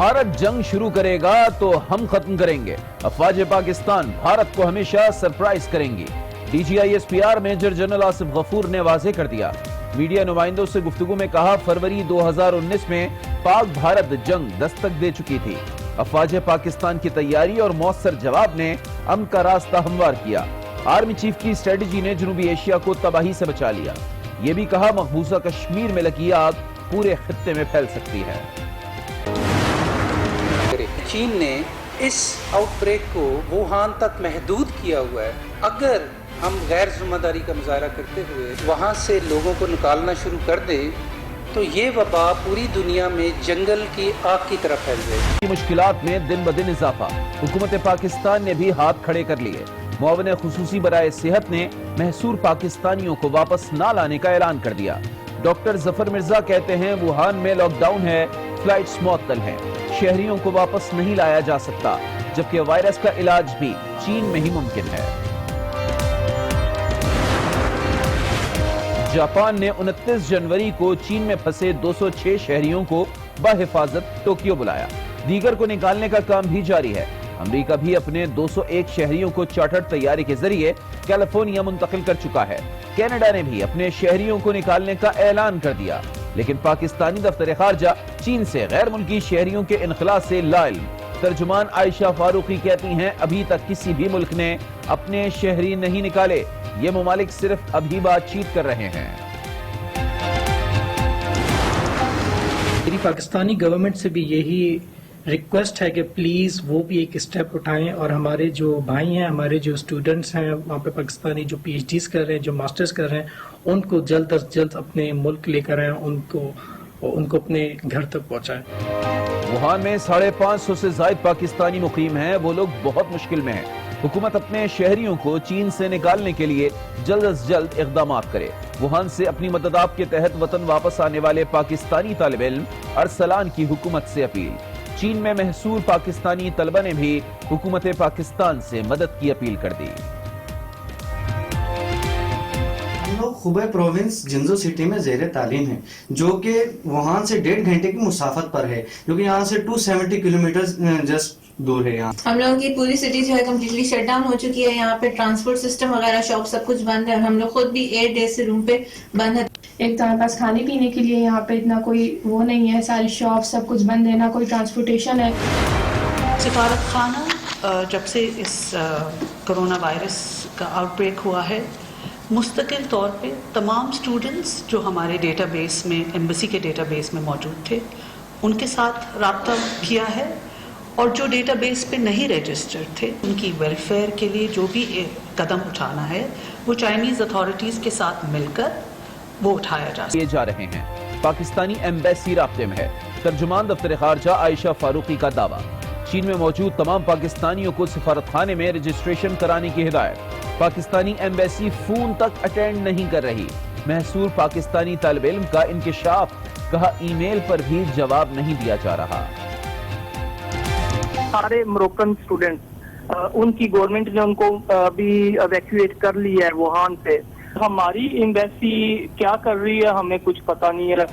بھارت جنگ شروع کرے گا تو ہم ختم کریں گے. افواج پاکستان بھارت کو ہمیشہ سرپرائز کریں گی. D G I S P R major general Asif Ghafoor نے واضح کر دیا. میڈیا نمائندوں سے گفتگو میں کہا فروری 2019 میں پاک بھارت جنگ دستک دے چکی تھی. افواج پاکستان کی تیاری اور مؤثر جواب نے امن کا راستہ ہموار کیا. آرمی چیف کی اسٹریٹجی نے جنوبی ایشیا کو تباہی سے بچا لیا. یہ بھی کہا مقبوضہ کشمیر میں لگی آگ پورے خطے میں پھیل سکتی ہے. چین نے اس آؤٹ بریک کو ووہان تک محدود کیا ہوا ہے. اگر ہم غیر ذمہ داری کا مظاہرہ کرتے ہوئے وہاں سے لوگوں کو نکالنا شروع کر دیں تو یہ وبا پوری دنیا میں جنگل کی آگ کی طرح پھیل جائے گی. مشکلات میں دن بدن اضافہ. حکومت پاکستان نے بھی ہاتھ کھڑے کر لیے. معاون خصوصی برائے صحت نے محصور پاکستانیوں کو واپس نہ لانے کا اعلان کر دیا. ڈاکٹر ظفر مرزا کہتے ہیں ووہان میں لاک ڈاؤن ہے, فلائٹس معطل ہیں, شہریوں کو واپس نہیں لایا جا سکتا, جبکہ وائرس کا علاج بھی چین میں ہی ممکن ہے. جاپان نے 29 جنوری کو چین میں پھنسے 206 شہریوں کو بحفاظت ٹوکیو بلایا. دیگر کو نکالنے کا کام بھی جاری ہے. امریکہ بھی اپنے 201 شہریوں کو چارٹرڈ طیارے کے ذریعے کیلیفورنیا منتقل کر چکا ہے. کینیڈا نے بھی اپنے شہریوں کو نکالنے کا اعلان کر دیا. لیکن پاکستانی دفتر خارجہ چین سے غیر ملکی شہریوں کے انخلاء سے لا علم. ترجمان عائشہ فاروقی کہتی ہیں ابھی تک کسی بھی ملک نے اپنے شہری نہیں نکالے. یہ ممالک صرف ابھی بات چیت کر رہے ہیں. میری پاکستانی گورنمنٹ سے بھی یہی ریکویسٹ ہے کہ پلیز وہ بھی ایک اسٹیپ اٹھائیں اور ہمارے جو بھائی ہیں, ہمارے جو اسٹوڈنٹس ہیں وہاں پہ پاکستانی جو پی ایچ ڈیز کر رہے ہیں, جو ماسٹرز کر رہے ہیں, ان کو جلد از جلد اپنے ملک لے کر آئیں, ان کو اپنے گھر تک پہنچائیں. ووہان میں 550 سے زائد پاکستانی مقیم ہیں. وہ لوگ بہت مشکل میں ہیں. حکومت اپنے شہریوں کو چین سے نکالنے کے لیے جلد از جلد اقدامات کرے. ووہان سے اپنی مدد کے تحت وطن واپس آنے والے پاکستانی طالب علم ارسلان کی حکومت سے اپیل. چین میں محصور پاکستانی طلبہ نے بھی حکومت پاکستان سے مدد کی اپیل کر دی. ہم لوگ خوبے پروونس جنزو سٹی میں زیر تعلیم ہیں, جو کہ ووہان سے 1.5 گھنٹے کی مسافت پر ہے, جو کہ یہاں سے 270 کلومیٹر جسٹ دور ہے. یہاں ہم لوگوں کی پوری سٹی جو ہے کمپلیٹلی شٹ ڈاؤن ہو چکی ہے. یہاں پہ ٹرانسپورٹ سسٹم وغیرہ شاپ سب کچھ بند ہے, اور ہم لوگ خود بھی 8 ڈیز سے روم پہ بند ہے. ایک تو ہمارے پاس کھانے پینے کے لیے یہاں پہ اتنا کوئی وہ نہیں ہے, ساری شاپ سب کچھ بند ہے, نہ کوئی ٹرانسپورٹیشن ہے. سفارت خانہ جب سے اس کرونا وائرس کا آؤٹ بریک ہوا ہے مستقل طور پہ تمام اسٹوڈنٹس جو ہمارے ڈیٹا بیس میں ایمبیسی کے ڈیٹا بیس میں موجود تھے ان کے ساتھ رابطہ کیا ہے, اور جو ڈیٹا بیس پہ نہیں رجسٹرڈ تھے ان کی ویلفیئر کے لیے جو بھی قدم اٹھانا ہے وہ چائنیز اتھارٹیز کے ساتھ مل کر وہ اٹھایا جا رہے ہیں. پاکستانی ایمبیسی رابطے میں ہے. ترجمان دفتر خارجہ عائشہ فاروقی کا دعویٰ. چین میں موجود تمام پاکستانیوں کو سفارت خانے میں رجسٹریشن کرانے کی ہدایت. پاکستانی ایمبیسی فون تک اٹینڈ نہیں کر رہی. محصور پاکستانی طالب علم کا انکشاف, کہا ای میل پر بھی جواب نہیں دیا جا رہا. سارے مروکن اسٹوڈنٹ ان کی گورنمنٹ نے ان کو ابھی ایویکویٹ کر لیا ہے ووہان سے. ہماری ایمبیسی کیا کر رہی ہے ہمیں کچھ پتہ نہیں ہے.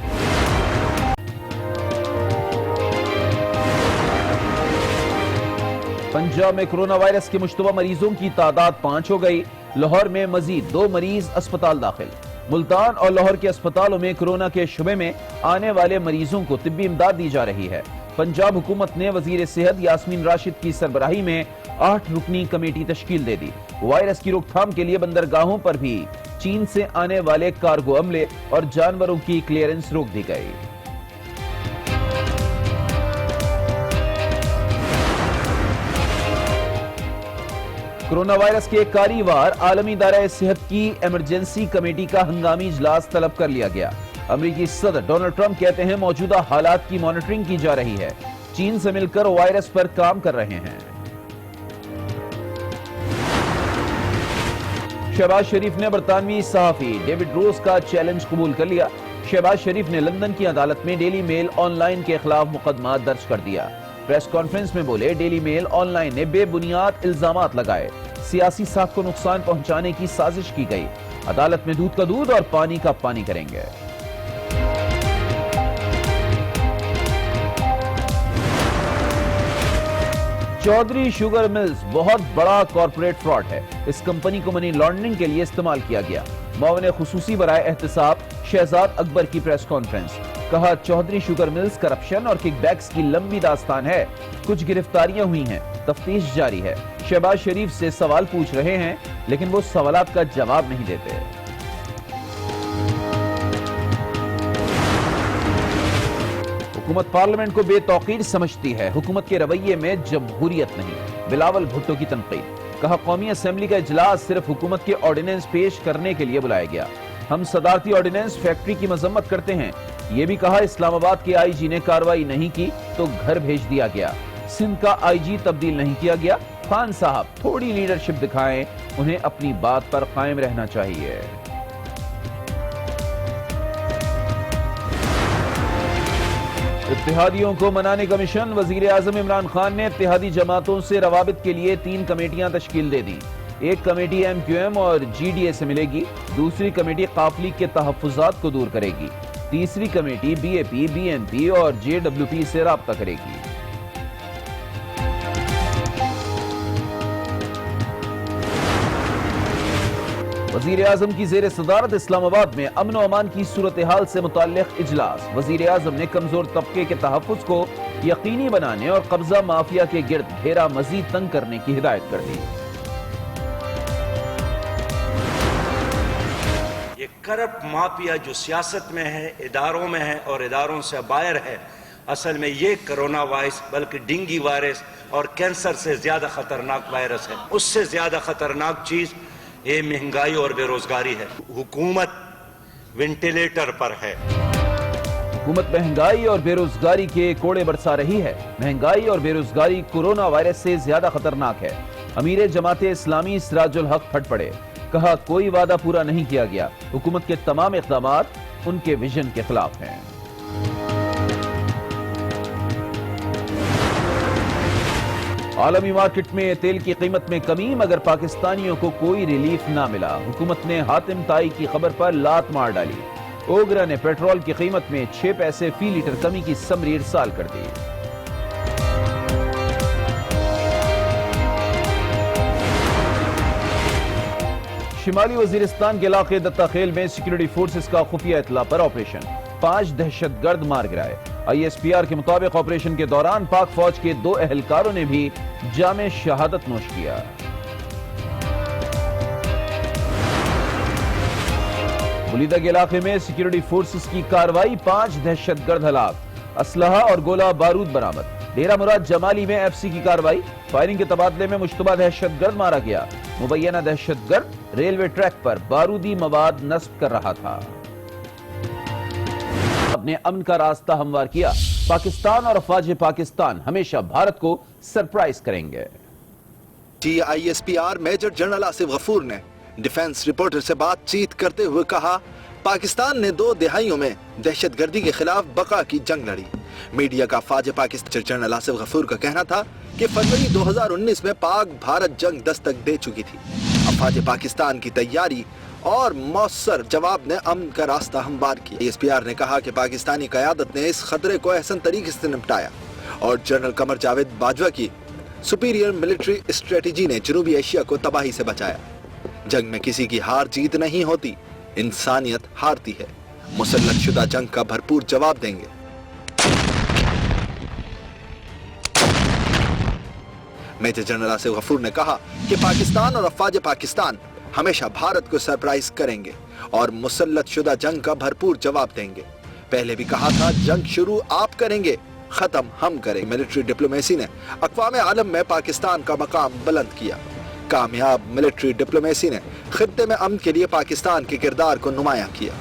پنجاب میں کرونا وائرس کے مشتبہ مریضوں کی تعداد 5 ہو گئی. لاہور میں مزید 2 مریض اسپتال داخل. ملتان اور لاہور کے اسپتالوں میں کرونا کے شبے میں آنے والے مریضوں کو طبی امداد دی جا رہی ہے. پنجاب حکومت نے وزیر صحت یاسمین راشد کی سربراہی میں 8 رکنی کمیٹی تشکیل دے دی. وائرس کی روک تھام کے لیے بندرگاہوں پر بھی چین سے آنے والے کارگو عملے اور جانوروں کی کلیئرنس روک دی گئی. کرونا وائرس کے کاری وار عالمی ادارہ صحت کی ایمرجنسی کمیٹی کا ہنگامی اجلاس طلب کر لیا گیا. امریکی صدر ڈونلڈ ٹرمپ کہتے ہیں موجودہ حالات کی مانیٹرنگ کی جا رہی ہے. چین سے مل کر وائرس پر کام کر رہے ہیں. شہباز شریف نے برطانوی صحافی ڈیوڈ روز کا چیلنج قبول کر لیا. شہباز شریف نے لندن کی عدالت میں ڈیلی میل آن لائن کے خلاف مقدمہ درج کر دیا. پریس کانفرنس میں بولے ڈیلی میل آن لائن نے بے بنیاد الزامات لگائے. سیاسی ساکھ کو نقصان پہنچانے کی سازش کی گئی. عدالت میں دودھ کا دودھ اور پانی کا پانی کریں گے. चौधरी शुगर मिल्स बहुत बड़ा कॉर्पोरेट फ्रॉड है। इस कंपनी को मनी लॉन्ड्रिंग के लिए इस्तेमाल किया गया। मुआविन खुसूसी बराए एहतसाब शहजाद अकबर की प्रेस कॉन्फ्रेंस। कहा चौधरी शुगर मिल्स करप्शन और किकबैक्स की लंबी दास्तान है। कुछ गिरफ्तारियां हुई हैं, तफ्तीश जारी है। शहबाज शरीफ से सवाल पूछ रहे हैं लेकिन वो सवालात का जवाब नहीं देते। हुकूमत पार्लियामेंट को बेतौकीर समझती है। हुकूमत के रवैये में जमहूरियत नहीं। बिलावल भुट्टो की तनकीद। कहा कौमी असेंबली का इजलास सिर्फ हुकूमत के ऑर्डिनेंस पेश करने के लिए बुलाया गया। हम सदारती ऑर्डिनेंस फैक्ट्री की मजम्मत करते हैं। ये भी कहा इस्लामाबाद के आईजी ने कार्रवाई नहीं की तो घर भेज दिया गया। सिंध का आईजी तब्दील नहीं किया गया। खान साहब थोड़ी लीडरशिप दिखाएं, उन्हें अपनी बात पर कायम रहना चाहिए। इत्तेहादियों को मनाने का मिशन। वजीर आजम इमरान खान ने इत्तेहादी जमातों से रवाबित के लिए 3 कमेटियां तश्कील दे दी। एक कमेटी MQM और GDA से मिलेगी, दूसरी कमेटी काफ लीग के तहफ्फुजात को दूर करेगी, तीसरी कमेटी BAP, BNP और JWP से राब्ता करेगी। वजीर आजम की जेर सदारत इस्लामाबाद में अमन व अमान की सूरत हाल से मुताल्लिक इजलास। वजीर आजम ने कमजोर तबके के तहफ्फुज को यकीनी बनाने और कब्जा माफिया के गिर्द घेरा मजीद तंग करने की हिदायत कर दी। ये करप्ट माफिया जो सियासत में है, इदारों में है और इदारों से बाहर है, असल में ये कोरोना वायरस बल्कि डेंगू वायरस और कैंसर से ज्यादा खतरनाक वायरस है। उससे ज्यादा खतरनाक चीज ये महंगाई और बेरोजगारी है। हुकूमत वेंटिलेटर पर है। हुकूमत महंगाई और बेरोजगारी के कोड़े बरसा रही है। महंगाई और बेरोजगारी कोरोना वायरस से ज्यादा खतरनाक है। अमीर जमाते इस्लामी सिराजुल हक फट पड़े। कहा कोई वादा पूरा नहीं किया गया। हुकूमत के तमाम इक़दामात उनके विजन के खिलाफ हैं। आलमी मार्केट में तेल की कीमत में कमी मगर पाकिस्तानियों को कोई रिलीफ ना मिला। हुकूमत ने हातिम ताई की खबर पर लात मार डाली। ओगरा ने पेट्रोल की कीमत में 6 पैसे फी लीटर कमी की समरी इरसाल कर दी। शिमाली वजीरिस्तान के इलाके दत्ताखेल में सिक्योरिटी फोर्सेस का खुफिया इतला पर ऑपरेशन। 5 दहशतगर्द मार गिराए। ISPR के मुताबिक ऑपरेशन के दौरान पाक फौज के 2 एहलकारों ने भी जामे शहादत नोश किया। बुलीदा के इलाके में सिक्योरिटी फोर्सेस की कार्रवाई। 5 दहशतगर्द हलाक। असलहा और गोला बारूद बरामद। डेरा मुराद जमाली में FC की कार्रवाई। फायरिंग के तबादले में मुश्तबा दहशतगर्द मारा गया। मुबैना दहशतगर्द रेलवे ट्रैक पर बारूदी मवाद नस्ब कर रहा था। अपने अमन का रास्ता हमवार किया। पाकिस्तान और अफवाज पाकिस्तान हमेशा भारत को सरप्राइज करेंगे। ISPR major general Asif Ghafoor ने डिफेंस रिपोर्टर से बातचीत करते हुए कहा पाकिस्तान ने 2 दहाइयों में दहशतगर्दी के खिलाफ बका की जंग लड़ी। मीडिया का अफवाज पाकिस्तान जनरल आसिफ गफूर का कहना था कि फरवरी 2019 में पाक भारत जंग दस्तक दे चुकी थी। अफवाज पाकिस्तान की तैयारी और मौसर जवाब ने अमन का रास्ता हमवार किया। ISPR ने कहा कि पाकिस्तानी क़यादत ने इस खतरे को अहसन तरीके से निपटाया और जनरल कमर जावेद बाजवा की सुपीरियर मिलिट्री स्ट्रेटजी ने जनूबी एशिया को तबाही से बचाया। जंग में किसी की हार जीत नहीं होती, इंसानियत हारती है। मुसल्लत शुदा जंग का भरपूर जवाब देंगे। मेजर जनरल आसिफ गफूर ने कहा कि पाकिस्तान और अफवाज पाकिस्तान हमेशा भारत को सरप्राइज करेंगे और मुसल्लत शुदा जंग का भरपूर जवाब देंगे। पहले भी कहा था जंग शुरू आप करेंगे, खत्म हम करेंगे। मिलिट्री डिप्लोमेसी ने अक़वाम आलम में पाकिस्तान का मकाम बुलंद किया। कामयाब मिलिट्री डिप्लोमेसी ने खित्ते में अमन के लिए पाकिस्तान के किरदार को नुमायां किया।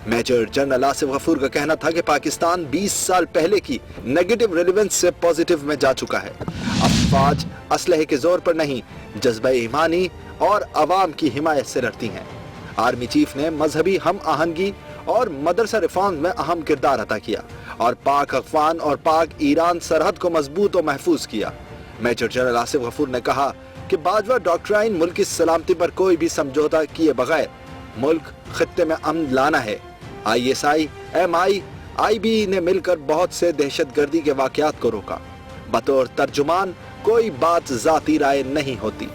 मेजर जनरल आसिफ गफूर का कहना था कि पाकिस्तान 20 साल पहले की नेगेटिव रेलेवेंस से पॉजिटिव में जा चुका है। अफवाज असलहे के जोर पर नहीं, जज्बा ईमानी और अवाम की हिमायत से लड़ती हैं। आर्मी चीफ ने मजहबी हम आहंगी और मदरसा रिफॉर्म में अहम किरदार अदा किया और पाक अफगान और पाक ईरान सरहद को मजबूत और महफूज किया। मेजर जनरल आसिफ गफूर ने कहा कि बाजवा डॉक्ट्राइन मुल्क की सलामती पर कोई भी समझौता किए बगैर मुल्क खित्ते में अमन लाना है। ISI, MI, IB ने मिलकर बहुत से दहशतगर्दी के वाकयात को रोका। बतौर तर्जुमान कोई बात जाती राय नहीं होती।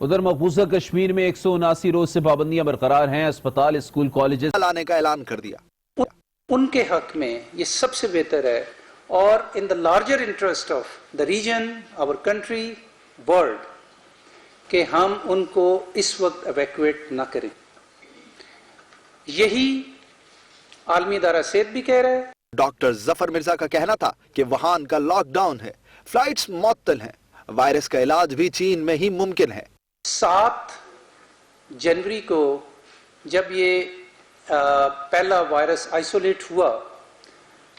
उधर मकबूजा कश्मीर में 179 रोज से पाबंदियां बरकरार हैं। अस्पताल, स्कूल, कॉलेजेस लाने का ऐलान कर दिया। उनके हक में ये सबसे बेहतर है और in the larger interest of the region, our country, world, कि हम उनको इस वक्त एवैक्यूएट ना करें। यही आलमी इदारा सेहत भी कह रहा है। डॉक्टर जफर मिर्जा का कहना था कि वुहान का लॉकडाउन है, फ्लाइट्स मुअत्तल हैं, वायरस का इलाज भी चीन में ही मुमकिन है। 7 जनवरी को जब ये पहला वायरस आइसोलेट हुआ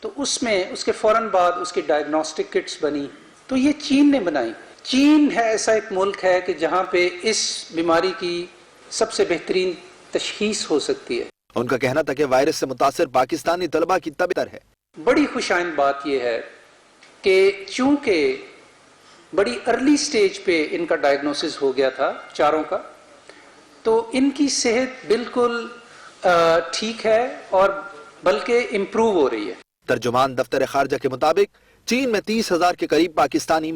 तो उसमें उसके फौरन बाद उसकी डायग्नोस्टिक किट्स बनी, तो ये चीन ने बनाई। चीन है ऐसा एक मुल्क है कि जहां पे इस बीमारी की सबसे बेहतरीन तशखीस हो सकती है। उनका कहना था कि वायरस से मुतासिर पाकिस्तानी तलबा की तबीयत है। बड़ी खुशाइंद बात यह है कि चूंकि बड़ी अर्ली स्टेज पे इनका डायग्नोसिस हो गया था चारों का, तो इनकी सेहत बिल्कुल ठीक है और बल्कि इम्प्रूव हो रही है। तर्जुमान दफ्तर खारजा के मुताबिक चीन में 30,000 के करीब पाकिस्तानी